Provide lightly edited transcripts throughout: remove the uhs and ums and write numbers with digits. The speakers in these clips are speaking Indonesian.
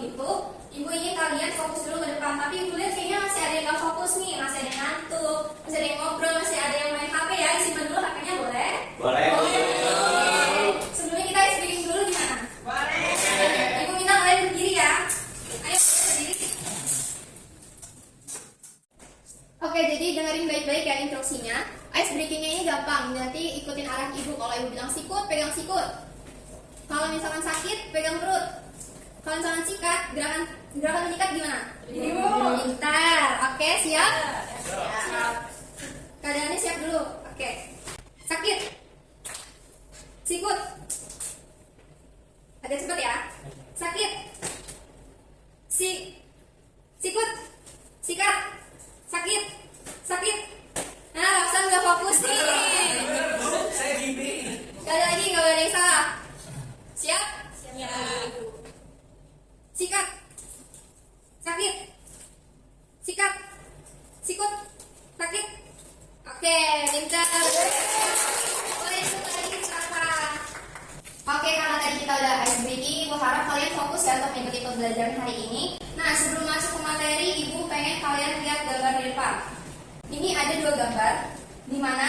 itu Ibu ingin kalian fokus dulu ke depan. Tapi Ibu lihat kayaknya masih ada yang nggak fokus nih, masih ada yang ngantuk, masih ada yang ngobrol, masih ada yang main HP ya. Simpan dulu HP-nya boleh? Boleh. Sebelumnya kita isi briefing dulu gimana? Boleh. Ibu minta kalian berdiri ya. Ayo berdiri. Oke, jadi dengerin baik-baik ya instruksinya. Ice breakingnya ini gampang, nanti ikutin arah Ibu. Kalau Ibu bilang sikut, pegang sikut. Kalau misalkan sakit, pegang perut. Kalau misalkan sikat, gerakan menyikat gimana? Pintar. Oke, siap? Siap. Keadaannya siap dulu. Oke. Sakit. Sikut. Agak cepat ya. Sakit. Sikut. Sikat. Sakit. Sakit. Nah, Roxan gak fokus nih. Saya gini. Sekali lagi, gak boleh ada yang salah. Siap? Siap. Sikat. Sakit. Sikat. Sikut. Sakit. Oke, pintar. Boleh ikut lagi sekarang. Oke, karena tadi kita udah ice breaking, Ibu harap kalian fokus ya untuk ikut-ikut belajar hari ini. Nah, sebelum masuk ke materi, Ibu pengen kalian lihat gambar di depan. Ini ada dua gambar, di mana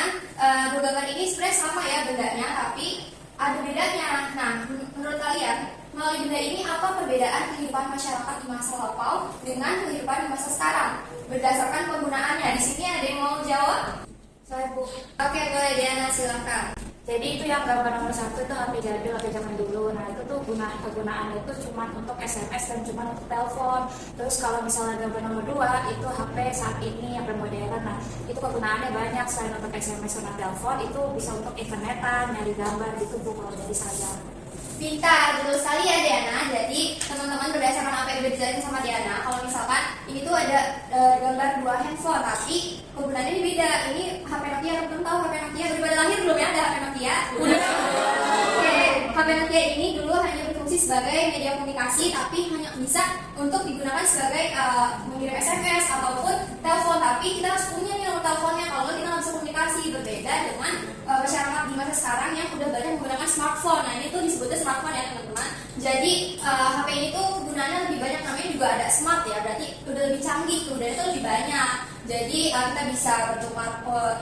dua gambar ini sebenarnya sama ya bendanya, tapi ada bedanya. Nah, menurut kalian, melalui benda ini apa perbedaan kehidupan masyarakat di masa lampau dengan kehidupan di masa sekarang? Berdasarkan penggunaannya. Di sini ada yang mau jawab? Saya Bu. Oke, boleh Diana, silakan. Jadi itu yang gambar nomor 1 itu HP jadul, HP zaman dulu. Nah itu tuh kegunaannya itu cuma untuk SMS dan cuma untuk telepon. Terus kalau misalnya gambar nomor 2 itu HP saat ini yang modern. Nah itu kegunaannya banyak, selain untuk SMS sama telepon itu bisa untuk internetan, nyari gambar gitu Bu kalau jadi saya. Pintar, betul sekali ya Diana. Jadi teman-teman berdasarkan apa yang udah dijelasin sama Diana, kalau misalkan ini tuh ada gambar dua handphone, tapi kegunaannya ini beda. Ini HP Nokia, belum tahu HP Nokia udah pada lahir belum ya ada HP Nokia? Udah. Oke, HP Nokia ini dulu hanya berfungsi sebagai media komunikasi, tapi hanya bisa untuk digunakan sebagai mengirim SMS ataupun telepon. Tapi kita harus punya nih nomor teleponnya, kalau kita nggak bisa komunikasi. Berbeda dengan masyarakat di masa sekarang yang udah banyak menggunakan smartphone. Nah ini tuh disebutnya smartphone ya teman-teman. Jadi HP ini tuh gunanya lebih banyak, namanya juga ada smart ya, berarti udah lebih canggih, kemudian itu lebih banyak. Jadi kita bisa bertukar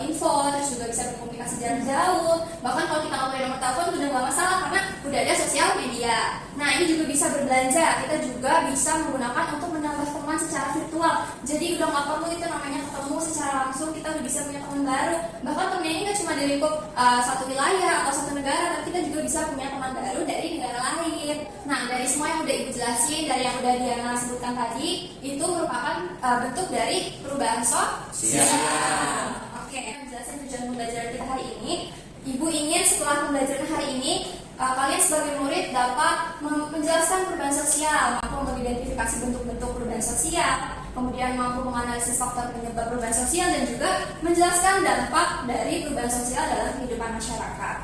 info, terus juga bisa berkomunikasi jarak jauh. Bahkan kalau kita nggak punya nomor telepon udah nggak masalah karena udah ada sosial media. Nah ini juga bisa berbelanja, kita juga bisa menggunakan untuk menambah teman secara virtual. Jadi udah nggak perlu itu namanya ketemu secara langsung, kita udah bisa punya teman baru. Bahkan temennya ini nggak cuma dari lingkup satu wilayah atau satu negara, tapi kita juga bisa punya teman baru dari negara lain. Nah dari semua yang udah Ibu jelasin, dari yang udah Diana sebutkan tadi, itu merupakan bentuk dari perubahan sosial. Oke, menjelaskan tujuan pembelajaran kita hari ini. Ibu ingin setelah pembelajaran hari ini kalian sebagai murid dapat menjelaskan perubahan sosial, mampu mengidentifikasi bentuk-bentuk perubahan sosial, kemudian mampu menganalisis faktor penyebab perubahan sosial, dan juga menjelaskan dampak dari perubahan sosial dalam kehidupan masyarakat.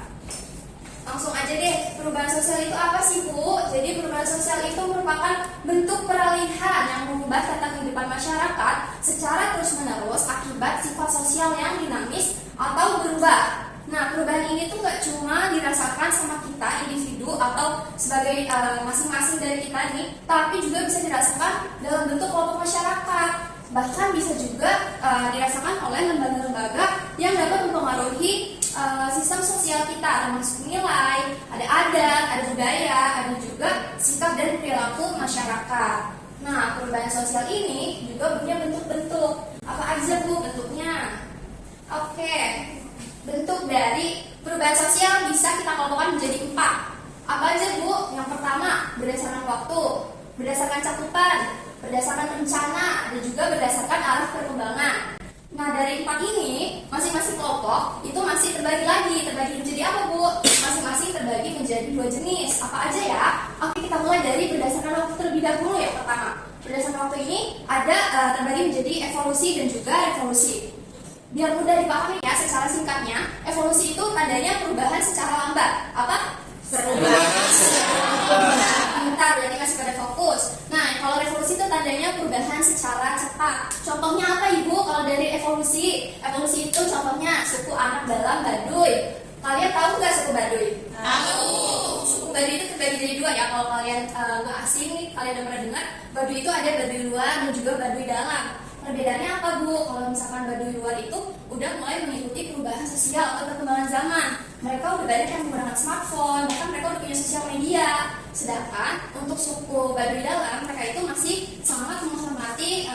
Langsung aja deh, perubahan sosial itu apa sih Bu? Jadi perubahan sosial itu merupakan bentuk peralihan yang mengubah tata kehidupan masyarakat secara terus-menerus akibat sifat sosial yang dinamis atau berubah. Nah, perubahan ini tuh gak cuma dirasakan sama kita individu atau sebagai masing-masing dari kita nih, tapi juga bisa dirasakan dalam bentuk kelompok masyarakat. Bahkan bisa juga dirasakan oleh lembaga-lembaga yang dapat mempengaruhi sistem sosial kita, termasuk nilai, ada adat, ada budaya, ada juga sikap dan perilaku masyarakat. Nah, perubahan sosial ini juga punya bentuk-bentuk. Apa aja Bu bentuknya? Oke. Bentuk dari perubahan sosial bisa kita kelompokkan menjadi 4. Apa aja Bu? Yang pertama, berdasarkan waktu, berdasarkan cakupan, berdasarkan rencana, dan juga berdasarkan arah perkembangan. Nah dari 4 ini, masing-masing kelompok itu masih terbagi menjadi apa Bu? Masing-masing terbagi menjadi 2 jenis. Apa aja ya? Oke, kita mulai dari berdasarkan waktu terlebih dahulu ya. Pertama, berdasarkan waktu ini ada terbagi menjadi evolusi dan juga revolusi. Biar mudah dipahami ya secara singkatnya, evolusi itu tandanya perubahan secara lambat. Apa? Perubahan secara lambat. Bentar, berarti masih pada fokus. Nah, kalau revolusi itu tandanya perubahan secara cepat. Contohnya apa Ibu kalau dari evolusi? Evolusi itu contohnya suku anak dalam Baduy. Kalian tahu nggak suku Baduy? Tahu. Suku Baduy itu terbagi jadi dua ya. Kalau kalian nggak asing nih, kalian udah pernah dengar, Baduy itu ada Baduy luar dan juga Baduy dalam. Perbedaannya apa Bu? Kalau misalkan Baduy luar itu udah mulai mengikuti perubahan sosial atau perkembangan zaman. Mereka udah banyak yang menggunakan smartphone, bahkan mereka udah punya sosial media. Sedangkan untuk suku Baduy dalam, mereka itu masih sangat menghormati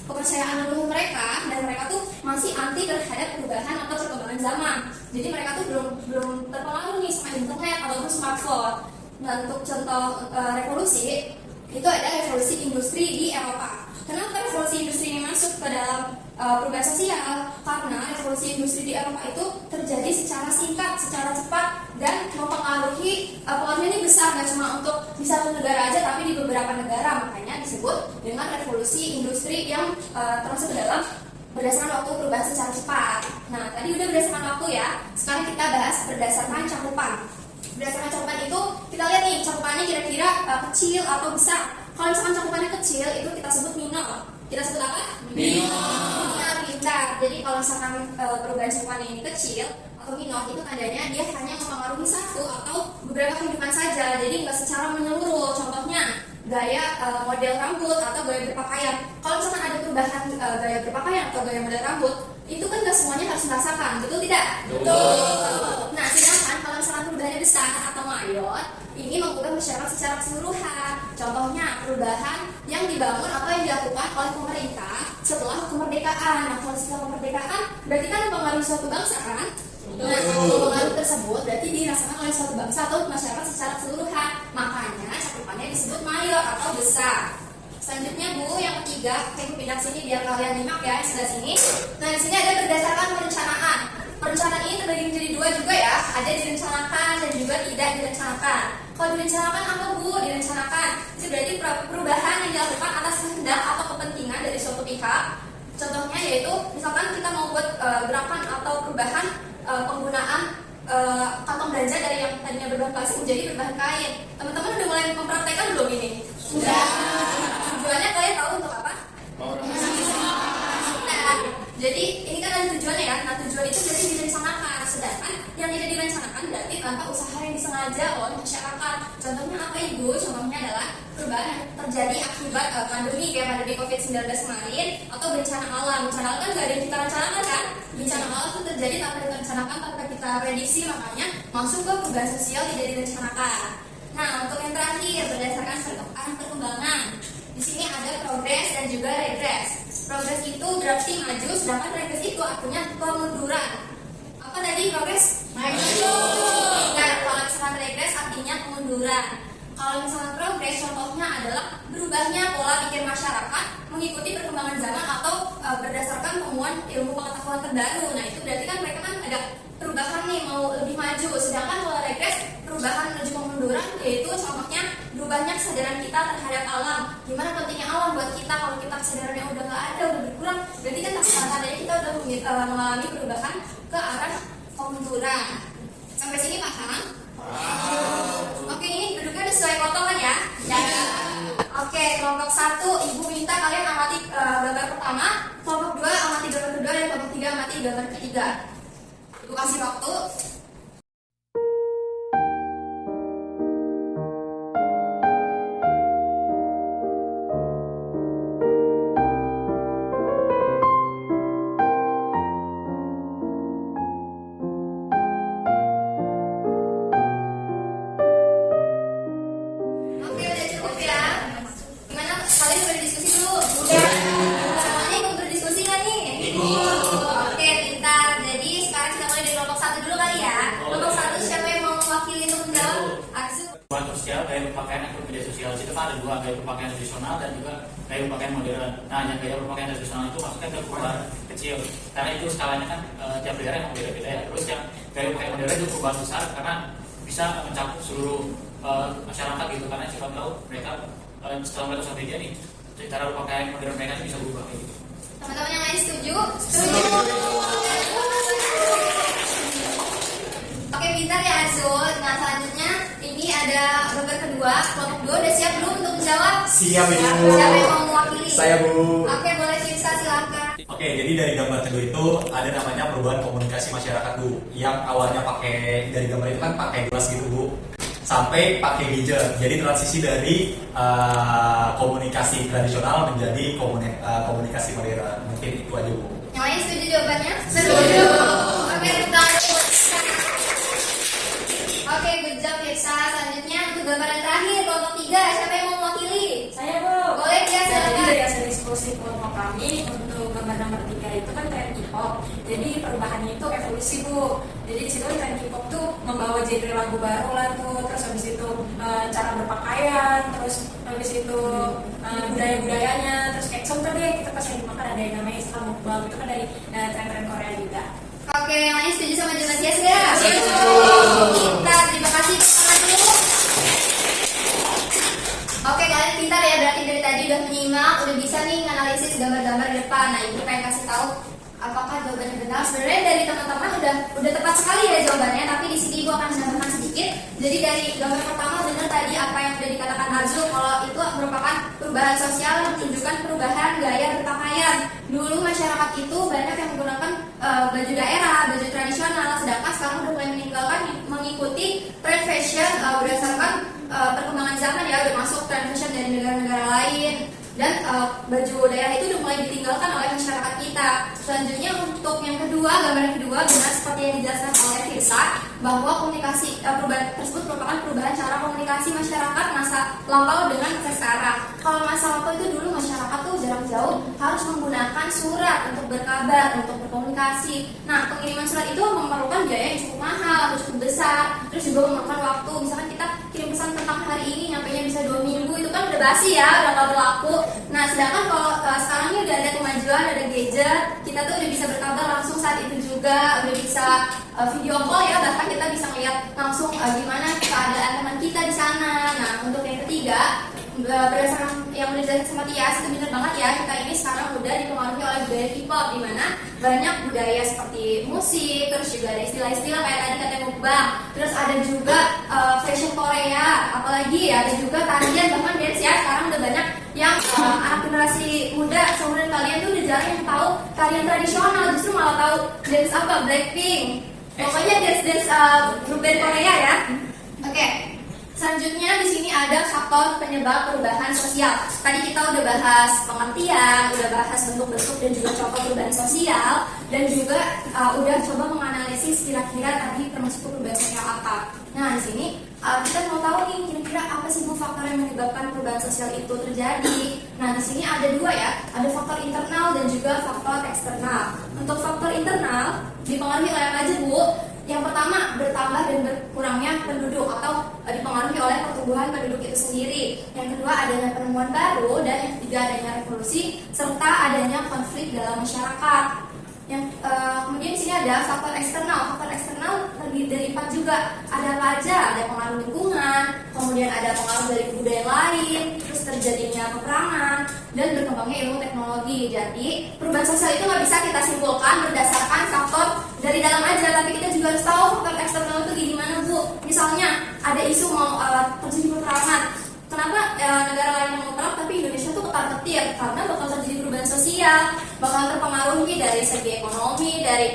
kepercayaan leluhur mereka, dan mereka tuh masih anti terhadap perubahan atau perkembangan zaman. Jadi mereka tuh belum terpengaruh nih sama internet ataupun smartphone. Nah, untuk contoh revolusi itu ada revolusi industri di Eropa. Kenapa revolusi industri ini masuk ke dalam perubahan sosial? Karena revolusi industri di Eropa itu terjadi secara singkat, secara cepat, dan mempengaruhi pengaruhnya ini besar, nggak cuma untuk di satu negara aja, tapi di beberapa negara. Makanya disebut dengan revolusi industri yang termasuk ke dalam berdasarkan waktu perubahan secara cepat. Nah, tadi udah berdasarkan waktu ya. Sekarang kita bahas berdasarkan cakupan. Berdasarkan cakupan itu kita lihat nih cakupannya kira-kira kecil atau besar. Kalau misalkan cakupannya kecil itu kita sebut minor. Kita sebut apa? Minor, pintar. Jadi kalau misalkan perubahan cakupannya ini kecil atau minor, itu tandanya dia hanya mempengaruhi satu atau beberapa kehidupan saja. Jadi nggak secara menyeluruh. Contohnya gaya model rambut atau gaya berpakaian. Kalau misalkan ada perubahan gaya berpakaian atau gaya model rambut, itu kan nggak semuanya harus merasakan, betul tidak? Betul. Nah, sedangkan kalau misalkan perubahannya besar atau mayor, ini mengubah masyarakat secara keseluruhan. Contohnya perubahan yang dibangun atau yang dilakukan oleh pemerintah setelah kemerdekaan. Nah, kalau setelah kemerdekaan berarti kan mempengaruhi suatu bangsa kan? Nah, pengaruh tersebut berarti dirasakan oleh suatu bangsa atau masyarakat secara keseluruhan. Makanya cakupannya disebut mayor atau besar. Selanjutnya Bu, yang ketiga, saya pindah sini biar kalian nyimak ya di sebelah sini. Nah, di sini ada berdasarkan perencanaan. Perencanaan ini terbagi menjadi dua juga ya. Ada direncanakan dan juga tidak direncanakan. Kalau direncanakan apa Bu? Direncanakan itu berarti perubahan yang dilakukan atas kehendak atau kepentingan dari suatu pihak. Contohnya yaitu misalkan kita mau buat gerakan atau perubahan penggunaan kantong belanja dari yang tadinya berbahan plastik menjadi berbahan kain. Teman-teman udah mulai mempraktekkan belum ini? Sudah. Tujuannya kalian tahu untuk apa? Nah, jadi ini kan ada tujuannya ya. Nah, tujuan itu berarti direncanakan. Sedangkan yang tidak direncanakan berarti tanpa usaha yang disengaja oleh masyarakat. Contohnya apa Ibu? Contohnya adalah perubahan yang terjadi akibat pandemi kayak pandemi COVID-19 kemarin, atau bencana alam. Bencana alam kan nggak ada yang kita rencanakan kan? Bencana alam itu terjadi tanpa kita rencanakan, tanpa kita prediksi, makanya masuk ke perubahan sosial tidak direncanakan. Nah, untuk yang terakhir berdasarkan perkembangan. Di sini ada progres dan juga regres. Progres itu berarti maju, sedangkan regres itu artinya kemunduran. Apa tadi progres? Maju. Nah, kalau misalkan regres artinya kemunduran. Kalau misalkan progres contohnya adalah berubahnya pola pikir masyarakat mengikuti perkembangan zaman atau berdasarkan temuan ilmu pengetahuan terbaru. Nah, itu berarti kan mereka kan ada perubahan nih, mau lebih maju. Sedangkan kalau regres perubahan menuju kemunduran, yaitu contohnya berubahnya kesadaran kita terhadap alam. Gimana pentingnya alam buat kita? Kalau kita kesadarannya udah nggak ada, udah berkurang, berarti kan tandanya kita udah mengalami perubahan ke arah kemunduran. Sampai sini paham? Oke, ini duduknya sesuai potongan ya. Oke, kelompok 1 Ibu minta kalian amati gambar pertama, kelompok 2 amati gambar kedua, dan kelompok 3 amati gambar ketiga. Ibu kasih waktu. Sosial, gaya berpakaian atau media sosial itu kan ada dua, gaya berpakaian tradisional dan juga gaya berpakaian modern. Nah, yang gaya berpakaian tradisional itu maksudnya ke perubahan kecil, karena itu skalanya kan tiap daerah yang beda-beda ya. Terus yang gaya berpakaian modern itu perubahan besar karena bisa mencakup seluruh masyarakat gitu, karena siapa tahu mereka setelah mereka sosial media nih, cara berpakaian modern mereka bisa berubah gitu. Teman-teman yang lain setuju? Setuju. Oke, pintar ya Azul. Nah, selanjutnya ini ada gambar kedua. Kelompok 2 udah siap belum untuk menjawab? Siap, Ibu. Siapa yang mau mewakili? Saya, Bu. Oke, boleh Cinta, silakan. Oke, jadi dari gambar kedua itu ada namanya perubahan komunikasi masyarakat, Bu. Yang awalnya pakai, dari gambar itu kan pakai gelas gitu, Bu. sampai pakai gadget. Jadi transisi dari komunikasi tradisional menjadi komunikasi modern. Mungkin itu aja Bu. Yang lain setuju jawabannya? Setuju. Oke, bukan. Oke, good job Firsa. Selanjutnya untuk gambaran terakhir kelompok 3, siapa yang mau mewakili? Saya Bu. Boleh ya, Jadi silakan. dari hasil diskusi kelompok kami untuk gambar nomor 3 itu kan tren K-pop. Jadi perubahannya itu evolusi Bu. Jadi di situ tren K-pop tuh membawa genre lagu baru lah tuh. Terus habis itu cara berpakaian, terus habis itu budaya-budayanya, terus kayak contoh deh kita pas lagi makan ada yang namanya Islam mukbang itu kan dari tren-tren Korea juga. Oke, yang lain setuju sama jawaban Tias nggak? Setuju. Kita terima kasih teman dulu. Oke, kalian pintar ya, berarti dari tadi udah menyimak, udah bisa nih nganalisis gambar-gambar di depan. Nah, ini pengen kasih tahu apakah jawabannya benar. Sebenarnya dari teman-teman udah tepat sekali ya jawabannya, tapi di sini ibu akan menambahkan sedikit. Jadi dari gambar pertama benar tadi apa yang sudah dikatakan Azul, kalau itu merupakan perubahan sosial yang menunjukkan perubahan gaya berpakaian. Dulu masyarakat itu banyak yang menggunakan baju daerah, baju tradisional, sedangkan sekarang udah mulai meninggalkan mengikuti tren fashion berdasarkan perkembangan zaman ya, udah masuk tren fashion dari negara-negara lain. Dan baju daerah itu udah mulai ditinggalkan oleh masyarakat kita. Selanjutnya untuk yang kedua, gambar yang kedua benar seperti yang dijelaskan oleh Firsa, bahwa komunikasi perubahan tersebut merupakan perubahan cara komunikasi masyarakat masa lampau dengan masa sekarang. Kalau masa lampau itu dulu masyarakat tuh jarak jauh harus menggunakan surat untuk berkabar, untuk berkomunikasi. Nah, pengiriman surat itu memerlukan biaya yang cukup mahal atau cukup besar, terus juga memerlukan waktu. Misalkan kita kirim pesan tentang hari ini, nyampainya bisa 2 minggu, itu kan udah basi ya, udah nggak berlaku. Nah, sedangkan kalau sekarang ini udah ada kemajuan, ada gadget, kita tuh udah bisa berkabar langsung saat itu juga, udah bisa video call ya, bahkan kita bisa melihat langsung gimana keadaan teman kita di sana. Nah, untuk yang ketiga, berdasarkan yang udah dijelaskan sama Tias, itu benar banget ya, kita ini sekarang udah dipengaruhi oleh budaya K-pop, di mana banyak budaya seperti musik, terus juga ada istilah-istilah kayak tadi kata mukbang, terus ada juga fashion Korea, apalagi ya, ada juga tarian, bahkan dance ya, sekarang udah banyak yang anak generasi muda seumuran kalian tuh udah jarang yang tahu tarian tradisional, justru malah tahu dance apa, Blackpink, pokoknya dance grup band Korea ya. Oke. Selanjutnya di sini ada faktor penyebab perubahan sosial. Tadi kita udah bahas pengertian, udah bahas bentuk-bentuk dan juga contoh perubahan sosial, dan juga udah coba menganalisis kira-kira tadi termasuk perubahan sosial apa. Nah, di sini kita mau tahu nih kira-kira apa sih Bu faktor yang menyebabkan perubahan sosial itu terjadi. Nah, di sini ada dua ya, ada faktor internal dan juga faktor eksternal. Untuk faktor internal dipengaruhi oleh apa aja Bu? Yang pertama, bertambah dan berkurangnya penduduk atau dipengaruhi oleh pertumbuhan penduduk itu sendiri. Yang kedua, adanya penemuan baru, dan yang ketiga, adanya revolusi serta adanya konflik dalam masyarakat. Yang kemudian di sini ada faktor eksternal. Faktor eksternal terdiri dari 4 juga. Ada apa aja? Ada pengaruh lingkungan, kemudian ada pengaruh dari budaya lain, terus terjadinya peperangan, dan berkembangnya ilmu teknologi. Jadi perubahan sosial itu nggak bisa kita simpulkan berdasarkan faktor dari dalam aja, tapi kita juga harus tahu faktor eksternal itu gimana Bu. Misalnya ada isu mau terjadi peperangan. Kenapa negara lain yang mau perang tapi Indonesia tuh ketar-ketir? Karena bakal terjadi perubahan sosial, bakal terpengaruhi dari segi ekonomi, dari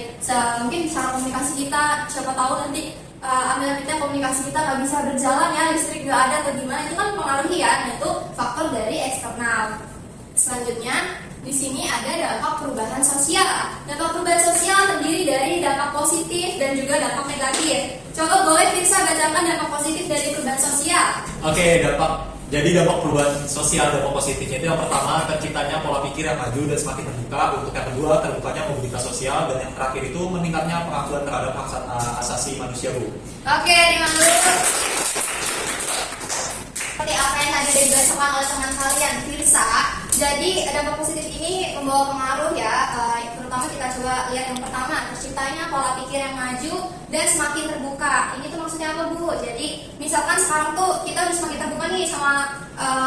mungkin cara komunikasi kita. Siapa tahu nanti ambil kita komunikasi kita nggak bisa berjalan ya, listrik nggak ada atau gimana, itu kan mempengaruhi ya. Nah, itu faktor dari eksternal. Selanjutnya di sini ada dampak perubahan sosial. Dampak perubahan sosial terdiri dari dampak positif dan juga dampak negatif. Coba boleh Firsa bacakan dampak positif dari perubahan sosial. Oke, dampak perubahan sosial, dampak positifnya itu yang pertama, terciptanya pola pikir yang maju dan semakin terbuka. Untuk yang kedua, terbukanya mobilitas sosial, dan yang terakhir itu meningkatnya pengakuan terhadap hak asasi manusia Bu. Oke, terima kasih. Seperti apa yang tadi dijelaskan oleh teman kalian, Firsa. Jadi dampak positif ini membawa pengaruh ya, terutama kita coba lihat yang pertama, terciptanya pola pikir yang maju dan semakin terbuka. Ini tuh maksudnya apa Bu? Jadi misalkan sekarang tuh kita udah semakin terbuka nih sama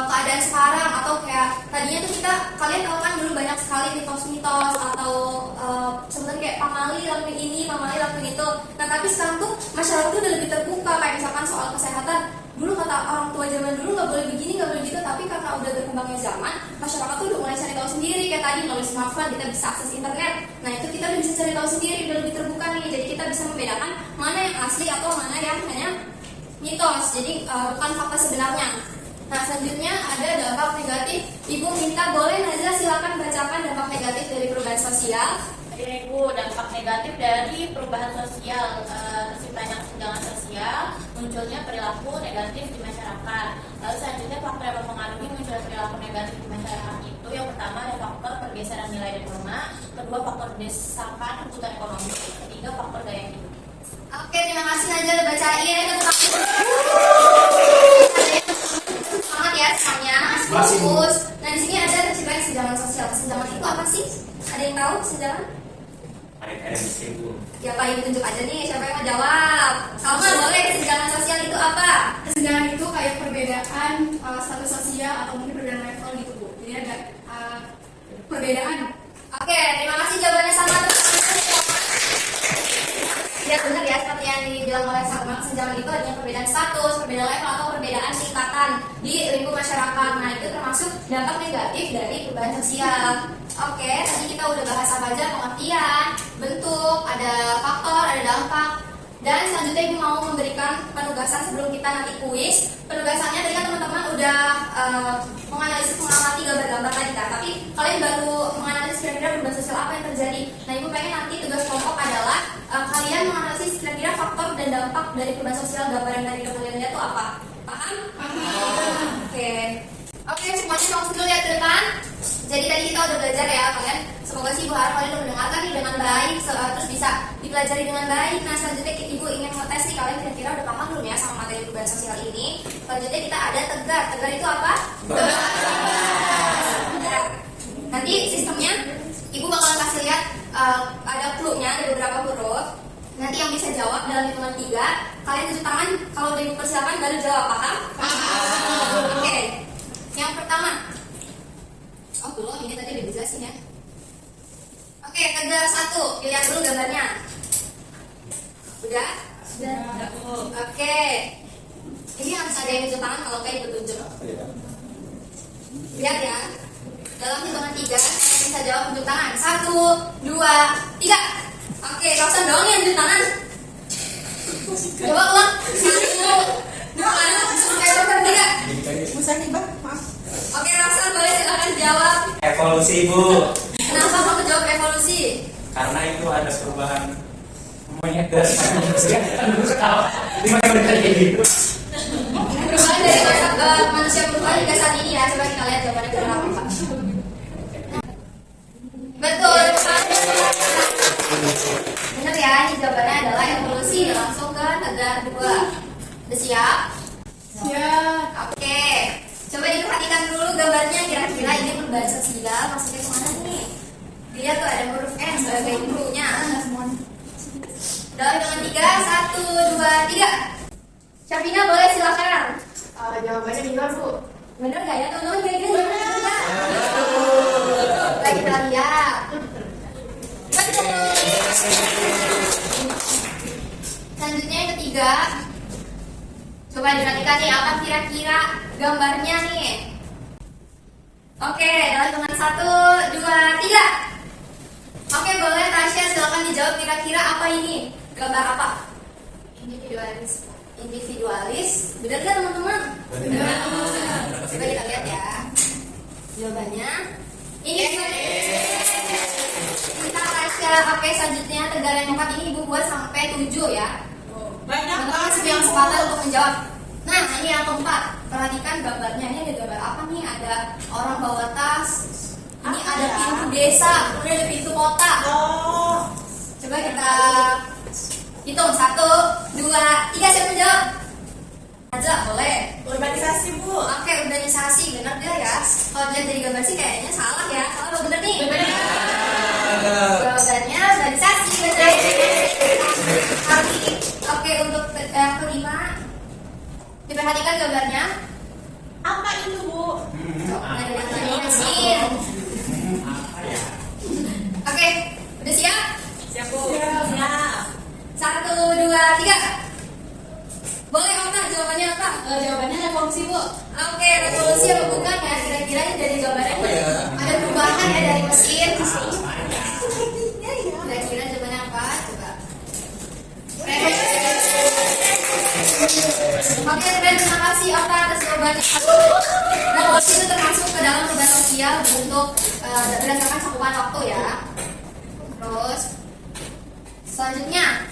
keadaan sekarang, atau kayak tadinya tuh kalian tahu kan dulu banyak sekali mitos-mitos atau sebenarnya kayak pamali lakuin ini, pamali lakuin itu. Nah, tapi sekarang tuh masyarakat tuh udah lebih terbuka, kayak misalkan soal kesehatan. Dulu kata orang tua zaman dulu nggak boleh begini, nggak boleh gitu, tapi karena udah berkembangnya zaman, masyarakat tuh udah mulai cari tahu sendiri. Kayak tadi melalui smartphone kita bisa akses internet. Nah, itu kita udah bisa cari tahu sendiri, udah lebih terbuka nih. Jadi kita bisa membedakan mana yang asli atau mana yang hanya mitos, jadi bukan fakta sebenarnya. Nah, selanjutnya ada dampak negatif. Ibu minta boleh Najla silakan bacakan dampak negatif dari perubahan sosial. Jadi Ibu, dampak negatif dari perubahan sosial, terciptanya kesenjangan sosial, munculnya perilaku negatif di masyarakat. Lalu selanjutnya faktor yang mempengaruhi munculnya perilaku negatif di masyarakat itu yang pertama ada faktor pergeseran nilai dan norma, kedua faktor desakan kebutuhan ekonomi, ketiga faktor gaya hidup. Oke, terima kasih Najla udah bacain. Semangat ya semuanya, fokus. Nah, di sini ada terciptanya kesenjangan sosial. Kesenjangan itu apa sih? Ada yang tahu kesenjangan? Ya Pak, Ibu tunjuk aja nih, siapa yang mau jawab? Salma boleh, kesenjangan sosial itu apa? Kesenjangan itu kayak perbedaan status sosial atau mungkin perbedaan level gitu Bu. Jadi ada perbedaan. Oke, terima kasih jawabannya Salma. Ya benar ya, seperti yang dibilang oleh Salma, kesenjangan itu adanya perbedaan status, perbedaan level atau perbedaan tingkatan di lingkup masyarakat. Nah, itu termasuk dampak negatif dari perubahan sosial. Oke, tadi kita udah bahas apa aja, pengertian, bentuk, ada faktor, ada dampak. Dan selanjutnya Ibu mau memberikan penugasan sebelum kita nanti kuis. Penugasannya tadi kan teman-teman udah menganalisis, mengamati gambar-gambar tadi kan. Tapi kalian baru menganalisis kira-kira perubahan sosial apa yang terjadi. Nah, Ibu pengen nanti tugas kelompok adalah kalian menganalisis kira-kira faktor dan dampak dari perubahan sosial gambar yang tadi kalian lihat itu apa. Paham? Paham. Oke, semuanya langsung dulu lihat ke depan. Jadi tadi kita udah belajar ya kalian. Semoga sih Ibu harap kalian udah mendengarkan nih dengan baik, terus bisa dipelajari dengan baik. Nah, selanjutnya Ibu ingin ngetes nih kalian kira-kira udah paham belum ya sama materi perubahan sosial ini. Selanjutnya kita ada tegar. Tegar itu apa? Tegar. Nanti sistemnya Ibu bakalan kasih lihat ada clue-nya, ada beberapa huruf. Nanti yang bisa jawab dalam hitungan 3, kalian tunjuk tangan. Kalau udah Ibu persilakan baru jawab, paham? Oke. Yang pertama. Oh belum, ini tadi udah dijelasin ya. Oke, tegar 1. Dilihat dulu gambarnya. Udah? Sudah. Oke. Ini harus ada yang tunjuk tangan kalau kayak bertunjuk. Lihat ya. Dalam hitungan 3, kalian bisa jawab tunjuk tangan. 1, 2, 3. Oke, Rosan doang yang tunjuk tangan. Coba ulang. 1, 2, 3. Oke, Rosan boleh silakan jawab. Evolusi Bu, Kenapa kamu jawab evolusi? karena itu ada perubahan monyet dari manusia. Gimana udah kayak gitu? Perubahan dari manusia berubah hingga saat ini ya. Coba kita lihat jawabannya berapa Pak. Betul. Benar ya, ini jawabannya adalah evolusi. Langsung ke tegar 2. Udah siap? Siap. Oke. Coba diperhatikan dulu gambarnya, kira-kira ini perubahan sosial maksudnya kemana nih? Lihat tuh ada huruf N sebagai clue-nya. Dalam hitungan 3, 1, 2, 3. Syafina boleh silakan. Jawabannya benar Bu. Bener gak ya teman-teman? Kira-kira bener. Baik, kita lihat. Betul. Selanjutnya yang ketiga. Coba diperhatikan nih apa kira-kira gambarnya nih. Oke, dalam hitungan 1, 2, 3. Oke, boleh Tasya silakan dijawab kira-kira apa ini? Gambar apa? Individualis. Individualis. Benar nggak teman-teman? Benar. Coba kita lihat ya. Jawabannya ini. Kita Tasya. Oke, selanjutnya tegar yang keempat ini Ibu buat sampai 7 ya. Teman-teman masih yang kesempatan untuk menjawab. Nah, ini yang keempat. Perhatikan gambarnya. Ini ada gambar apa nih? Ada orang bawa tas. Ini ada pintu desa. Ini ada pintu kota. Coba kita hitung 1, 2, 3. Siapa menjawab? Aja boleh. Urbanisasi Bu. Oke, urbanisasi. Benar dia ya. Kalau dilihat dari gambar sih kayaknya salah ya. Salah atau benar nih? Benar. Jawabannya urbanisasi. Benar. Oke, untuk yang kelima, diperhatikan gambarnya. Apa itu Bu? Ada mesin. Oke, udah siap? Siap Bu. 1, 2, 3. Boleh apa? Jawabannya apa? Jawabannya revolusi Bu. Oke, revolusi apa bukan ya? Kira-kira dari jawabannya ada perubahan ya dari mesin. Kira-kira jawabannya apa? Coba. Oke, terima kasih Okta atas jawabannya. Nah, kalau itu termasuk ke dalam perubahan sosial untuk berdasarkan cakupan waktu ya. Terus selanjutnya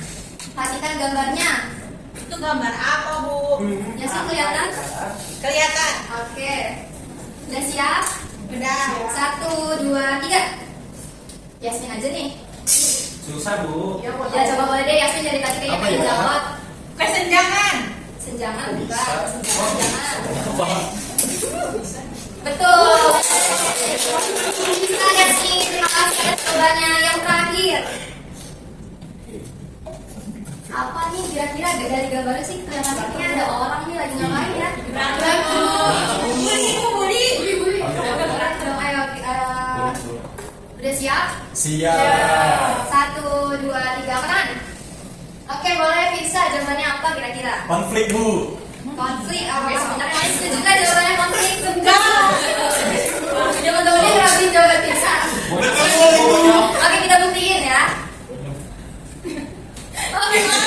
perhatikan gambarnya. Itu gambar apa, Bu? Ya sih kelihatan? Kelihatan. Oke. Udah siap? Udah. 1, 2, 3. Yasmin aja nih. Susah, Bu. Ya coba boleh deh Yasmin dari tadi kayaknya pengen jawab. Kesenjangan. Senjangan bukan. Senjangan. Betul. Bisa Yasmin, terima kasih atas jawabannya. Yang terakhir. Apa nih kira-kira dari gambarnya sih kelihatan sepertinya ada orang nih lagi ngapain ya? Buli. Ayo, udah siap? Siap. 1, 2, 3, kanan. Oke, boleh Firsa jawabannya apa kira-kira? Konflik, Bu. Konflik, apa sebenarnya setuju kan jawabannya konflik? Teman-temannya rapi jawaban Firsa. Oke, kita buktiin ya. Oke, terima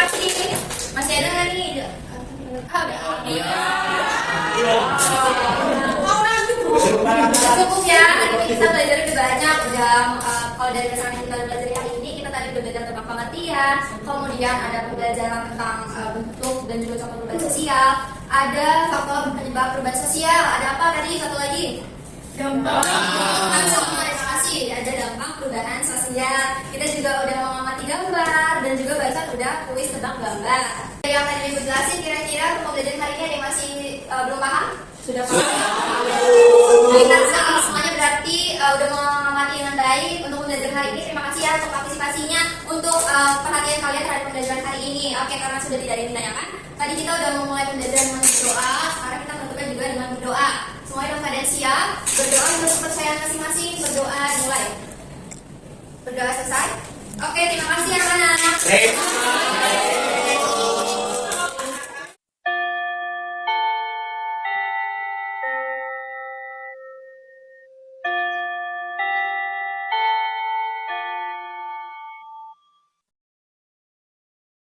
kasih. Masih ada nggak nih? Cukup ya, hari ini kita belajar lebih banyak. Udah kalau dari dasarnya kita belajar hari ini, kita tadi udah belajar tentang pengertian, kemudian ada pembelajaran tentang bentuk dan juga contoh perubahan sosial, ada faktor penyebab perubahan sosial, ada apa tadi satu lagi? Dampak. Terima kasih. Ada dampak perubahan sosial. Kita juga udah mengamati gambar dan juga baca udah kuis tentang gambar. Yang tadi ibu jelasin kira-kira untuk pembelajaran hari ini ada yang masih belum paham? Sudah paham? Kita semuanya berarti udah mengamati dengan baik untuk pembelajaran hari ini. Terima kasih ya untuk partisipasinya, untuk perhatian kalian terhadap pembelajaran hari ini. Oke, karena sudah tidak ada yang ditanyakan, tadi kita udah memulai pembelajaran dengan berdoa. Sekarang kita menutupnya juga dengan berdoa. Semuanya dalam keadaan siap, berdoa menurut kepercayaan masing-masing. Berdoa mulai. Berdoa selesai. Oke, terima kasih anak-anak.